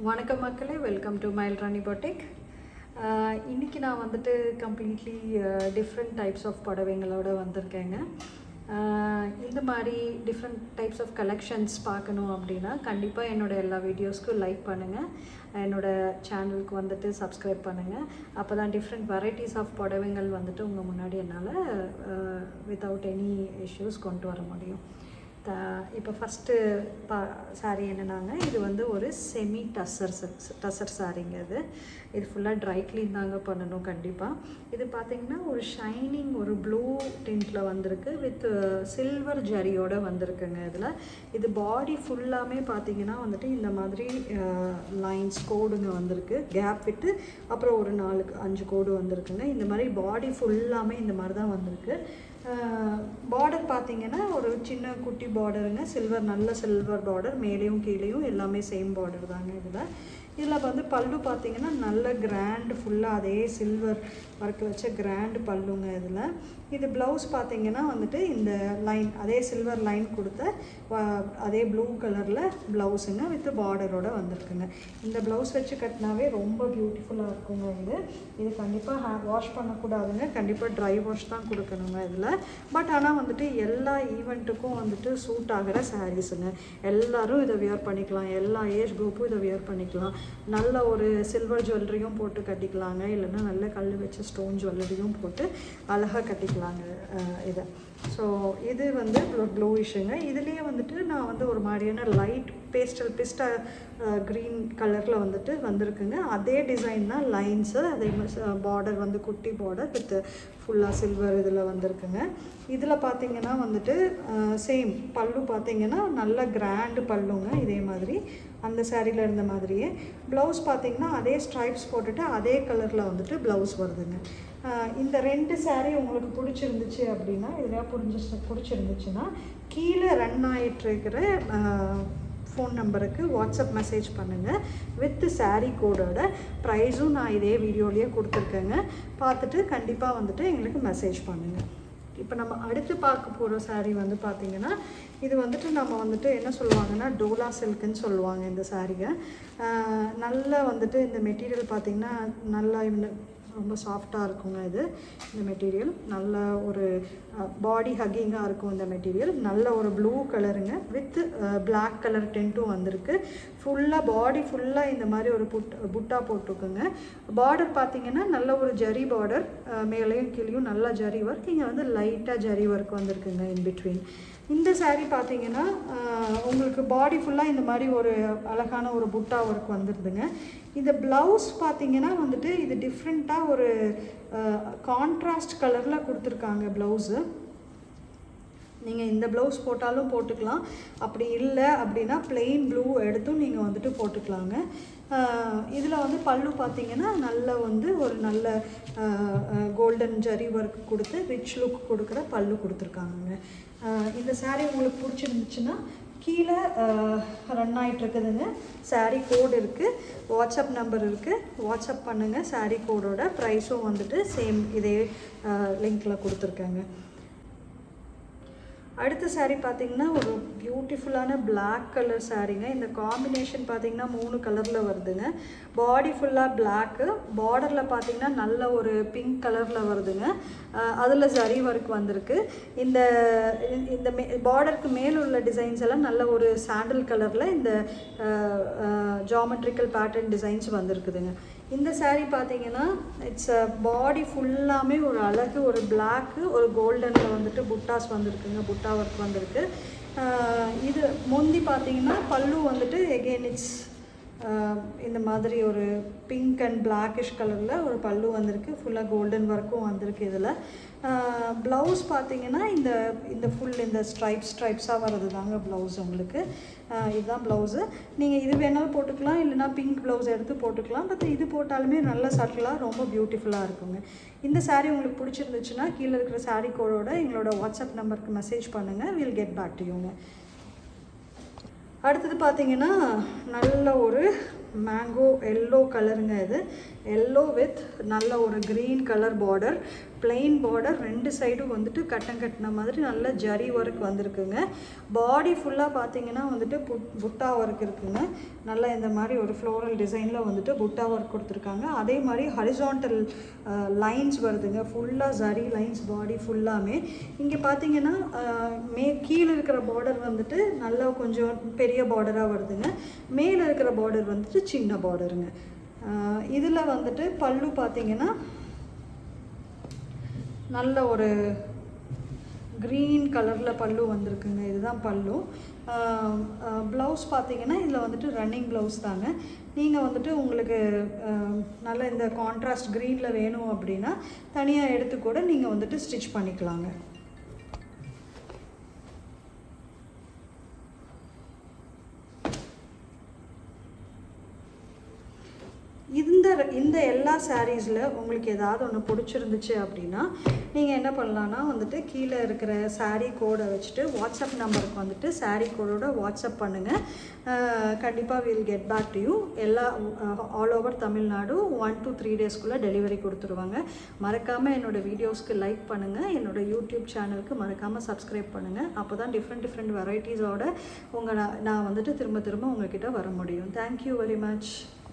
வணக்கம் மக்களே, welcome to மயில் ராணி பொட்டிக். இன்றைக்கி நான் வந்துட்டு கம்ப்ளீட்லி டிஃப்ரெண்ட் டைப்ஸ் ஆஃப் புடவைங்களோட வந்திருக்கேங்க. இந்த மாதிரி டிஃப்ரெண்ட் டைப்ஸ் ஆஃப் கலெக்ஷன்ஸ் பார்க்கணும் அப்படின்னா கண்டிப்பாக என்னோடய எல்லா வீடியோஸ்க்கும் லைக் பண்ணுங்கள், என்னோடய சேனலுக்கு வந்துட்டு சப்ஸ்கிரைப் பண்ணுங்கள். அப்போ தான் டிஃப்ரெண்ட் வெரைட்டிஸ் ஆஃப் புடவைங்கள் வந்துட்டு உங்கள் முன்னாடி என்னால் வித்தவுட் எனி இஷ்யூஸ் கொண்டு வர முடியும். இப்போ ஃபஸ்ட்டு சாரீ என்னென்னாங்க, இது வந்து ஒரு செமி டசர் சாரீங்க. இது ஃபுல்லாக ட்ரை க்ளீன் தாங்க பண்ணணும் கண்டிப்பாக. இது பார்த்திங்கன்னா ஒரு ஷைனிங் ஒரு ப்ளூ டிண்ட்டில் வந்திருக்கு, வித் சில்வர் ஜரியோடு வந்திருக்குங்க. இது பாடி ஃபுல்லாமே பார்த்திங்கன்னா வந்துட்டு இந்த மாதிரி லைன்ஸ் கோடுங்க வந்திருக்கு, கேப் விட்டு அப்புறம் ஒரு 4-5 கோடு வந்திருக்குங்க. இந்த மாதிரி பாடி ஃபுல்லாமே இந்த மாதிரி தான் வந்திருக்கு. பார்டர் பார்த்திங்கன்னா ஒரு சின்ன குட்டி பார்டருங்க, நல்ல சில்வர் பார்டர், மேலேயும் கீழேயும் எல்லாமே சேம் பார்டர் தாங்க. இதில் வந்து பல்லு பார்த்திங்கன்னா நல்ல கிராண்டு, ஃபுல்லாக அதே சில்வர் ஒர்க் வச்ச கிராண்டு பல்லுங்க. இது ப்ளவுஸ் பார்த்திங்கன்னா வந்துட்டு இந்த லைன் அதே சில்வர் லைன் கொடுத்த அதே ப்ளூ கலரில் ப்ளவுஸுங்க, வித் பார்டரோடு வந்திருக்குங்க. இந்த ப்ளவுஸ் வச்சு கட்டினாவே ரொம்ப பியூட்டிஃபுல்லாக இருக்குங்க. இது கண்டிப்பாக வாஷ் பண்ணக்கூடாதுங்க, கண்டிப்பாக ட்ரை வாஷ் தான் கொடுக்கணுங்க. பட் ஆனால் வந்துட்டு எல்லா ஈவெண்ட்டுக்கும் வந்துட்டு சூட் ஆகிற சாரீஸுங்க. எல்லோரும் இதை வியர் பண்ணிக்கலாம், எல்லா ஏஜ் குரூப்பும் இதை வியர் பண்ணிக்கலாம். நல்ல ஒரு சில்வர் ஜுவல்லரியும் போட்டு கட்டிக்கலாங்க, இல்லைன்னா நல்ல கல் வச்ச ஸ்டோன் ஜுவல்லரியும் போட்டு அழகாக கட்டிக்கலாங்க இதை. ஸோ இது வந்து ப்ளூயிஷுங்க. இதுலேயே வந்துட்டு நான் வந்து ஒரு மாதிரியான லைட் பிஸ்டா க்ரீன் கலரில் வந்துட்டு வந்திருக்குங்க. அதே டிசைன் தான், லைன்ஸு அதே பார்டர் வந்து குட்டி பார்டர் வித் ஃபுல்லாக சில்வர் இதில் வந்திருக்குங்க. இதில் பார்த்திங்கன்னா வந்துட்டு சேம் பல்லு பார்த்திங்கன்னா நல்ல கிராண்டு பல்லுங்க, இதே மாதிரி அந்த சாரியில் இருந்த மாதிரியே. ப்ளவுஸ் பார்த்திங்கன்னா அதே ஸ்ட்ரைப்ஸ் போட்டுட்டு அதே கலரில் வந்துட்டு ப்ளவுஸ் வருதுங்க. இந்த 2 சாரீ உங்களுக்கு பிடிச்சிருந்துச்சு அப்படின்னா, இதெல்லாம் பிடிச்சிருந்துச்சுன்னா கீழே ரன் ஆகிட்டுருக்கிற ஃபோன் நம்பருக்கு வாட்ஸ்அப் மெசேஜ் பண்ணுங்கள், வித் சாரீ கோடோட ப்ரைஸும் நான் இதே வீடியோலேயே கொடுத்துருக்கேங்க. பார்த்துட்டு கண்டிப்பாக வந்துட்டு எங்களுக்கு மெசேஜ் பண்ணுங்கள். இப்போ நம்ம அடுத்து பார்க்க போகிற சாரீ வந்து பார்த்திங்கன்னா, இது வந்துட்டு நம்ம வந்துட்டு என்ன சொல்லுவாங்கன்னா டோலா சில்க்குன்னு சொல்லுவாங்க இந்த சாரீயை. நல்லா வந்துட்டு இந்த மெட்டீரியல் பார்த்திங்கன்னா நல்லா ரொம்ப சாஃப்டாக இருக்குங்க. இந்த மெட்டீரியல் நல்ல ஒரு பாடி ஹக்கிங்காக இருக்கும். இந்த மெட்டீரியல் நல்ல ஒரு ப்ளூ கலருங்க, வித் பிளாக் கலர் டென்ட்டும் வந்திருக்கு. ஃபுல்லாக பாடி ஃபுல்லாக இந்த மாதிரி ஒரு புட்டா போட்டிருக்குங்க. பார்டர் பார்த்திங்கன்னா நல்ல ஒரு ஜரி பார்டர், மேலேயும் கீழேயும் நல்லா ஜரி ஒர்க், இங்கே வந்து லைட்டாக ஜரி ஒர்க் வந்திருக்குங்க இன்பிட்வீன். இந்த சாரீ பார்த்திங்கன்னா உங்களுக்கு பாடி ஃபுல்லாக இந்த மாதிரி ஒரு அழகான ஒரு புட்டா ஒர்க் வந்துடுதுங்க. இந்த ப்ளவுஸ் பார்த்திங்கன்னா வந்துட்டு இது டிஃப்ரெண்ட்டாக ஒரு கான்ட்ராஸ்ட் கலரில் கொடுத்துருக்காங்க ப்ளவுஸு. நீங்கள் இந்த ப்ளவுஸ் போட்டாலும் போட்டுக்கலாம், அப்படி இல்லை அப்படின்னா பிளெயின் ப்ளூ எடுத்தும் நீங்கள் வந்துட்டு போட்டுக்கலாங்க. இதில் வந்து பல்லு பார்த்திங்கன்னா நல்ல வந்து ஒரு நல்ல கோல்டன் ஜரி ஒர்க் கொடுத்து ரிச் லுக் கொடுக்குற பல்லு கொடுத்துருக்காங்க. இந்த சாரீ உங்களுக்கு பிடிச்சிருந்துச்சுன்னா கீழே ரன் ஆகிட்டுருக்குதுங்க, சாரீ கோடு இருக்குது, வாட்ஸ்அப் நம்பர் இருக்குது, வாட்ஸ்அப் பண்ணுங்கள். சாரீ கோடோட ப்ரைஸும் வந்துட்டு சேம் இதே லிங்க்கில் கொடுத்துருக்கேங்க. அடுத்த சாரீ பார்த்திங்கன்னா ஒரு பியூட்டிஃபுல்லான பிளாக் கலர் சாரீங்க. இந்த காம்பினேஷன் பார்த்திங்கன்னா 3 கலரில் வருதுங்க. பாடி ஃபுல்லாக பிளாக்கு, பார்டரில் பார்த்திங்கன்னா நல்ல ஒரு பிங்க் கலரில் வருதுங்க. அதில் ஜரி ஒர்க் வந்திருக்கு. இந்த பார்டருக்கு மேல் உள்ள டிசைன்ஸ் எல்லாம் நல்ல ஒரு சாண்டில் கலரில் இந்த ஜாமெட்ரிக்கல் பேட்டர்ன் டிசைன்ஸ் வந்திருக்குதுங்க. இந்த சாரீ பார்த்திங்கன்னா இட்ஸ் பாடி ஃபுல்லாமே ஒரு அழகு, ஒரு பிளாக்கு, ஒரு கோல்டனில் வந்துட்டு புட்டாஸ் வந்திருக்குங்க, புட்டா ஒர்க் வந்திருக்கு. இது முந்தி பார்த்திங்கன்னா பல்லு வந்துட்டு எகெயின் இட்ஸ் இந்த மாதிரி ஒரு பிங்க் அண்ட் பிளாக்கிஷ் கலரில் ஒரு பல்லு வந்திருக்கு, ஃபுல்லாக கோல்டன் ஒர்க்கும் வந்திருக்கு. இதில் ப்ளவுஸ் பார்த்திங்கன்னா இந்த ஃபுல் இந்த ஸ்ட்ரைப்ஸாக வர்றது தாங்க ப்ளவுஸ் உங்களுக்கு. இதுதான் ப்ளவுஸு. நீங்கள் இது வேணாலும் போட்டுக்கலாம், இல்லைனா பிங்க் ப்ளவுஸ் எடுத்து போட்டுக்கலாம். பட் இது போட்டாலுமே நல்ல சட்டிலாக ரொம்ப பியூட்டிஃபுல்லாக இருக்குங்க. இந்த சாரீ உங்களுக்கு பிடிச்சிருந்துச்சுன்னா கீழே இருக்கிற சாரீ கோடோட எங்களோட வாட்ஸ்அப் நம்பருக்கு மெசேஜ் பண்ணுங்கள், வில் கெட் பேக் டு யூங்க. அடுத்தது பார்த்திங்கன்னா நல்ல ஒரு மேங்கோ எல்லோ கலருங்க. இது எல்லோ வித் நல்ல ஒரு green colour border, plain border, 2 சைடும் வந்துட்டு கட்டின மாதிரி நல்ல ஜரி ஒர்க் வந்திருக்குங்க. பாடி ஃபுல்லாக பார்த்தீங்கன்னா வந்துட்டு புட்டா ஒர்க் இருக்குங்க. நல்லா இந்த மாதிரி ஒரு ஃப்ளோரல் டிசைனில் வந்துட்டு புட்டா ஒர்க் கொடுத்துருக்காங்க. அதே மாதிரி ஹரிசாண்டல் லைன்ஸ் வருதுங்க, ஃபுல்லாக ஜரி லைன்ஸ் பாடி ஃபுல்லாமே. இங்கே பார்த்தீங்கன்னா கீழே இருக்கிற பார்டர் வந்துட்டு நல்லா கொஞ்சம் பெரிய பார்டராக வருதுங்க. மேலே இருக்கிற பார்டர் வந்துட்டு சின்ன பார்டருங்க. இதில் வந்துட்டு பல்லு பார்த்தீங்கன்னா நல்ல ஒரு க்ரீன் கலரில் பல்லு வந்திருக்குங்க. இதுதான் பல்லு. ப்ளவுஸ் பார்த்தீங்கன்னா இதில் வந்துட்டு ரன்னிங் ப்ளவுஸ் தாங்க. நீங்கள் வந்துட்டு உங்களுக்கு நல்ல இந்த கான்ட்ராஸ்ட் க்ரீனில் வேணும் அப்படின்னா தனியாக எடுத்து கூட நீங்கள் வந்துட்டு ஸ்டிச் பண்ணிக்கலாங்க. இந்த எல்லா சாரீஸில் உங்களுக்கு ஏதாவது ஒன்று பிடிச்சிருந்துச்சு அப்படின்னா நீங்கள் என்ன பண்ணலான்னா வந்துட்டு கீழே இருக்கிற சாரீ கோடை வச்சுட்டு வாட்ஸ்அப் நம்பருக்கு வந்துட்டு சாரீ கோடோட வாட்ஸ்அப் பண்ணுங்கள். கண்டிப்பாக will get back to you. All over Tamil Nadu 1 to 3 டேஸ்க்குள்ளே டெலிவரி கொடுத்துருவாங்க. மறக்காமல் என்னோடய வீடியோஸ்க்கு லைக் பண்ணுங்கள். என்னோடய யூடியூப் சேனலுக்கு மறக்காமல் சப்ஸ்கிரைப் பண்ணுங்கள். அப்போ தான் டிஃப்ரெண்ட் வெரைட்டிஸோட நான் வந்துட்டு திரும்ப உங்ககிட்ட வர முடியும். Thank you very much.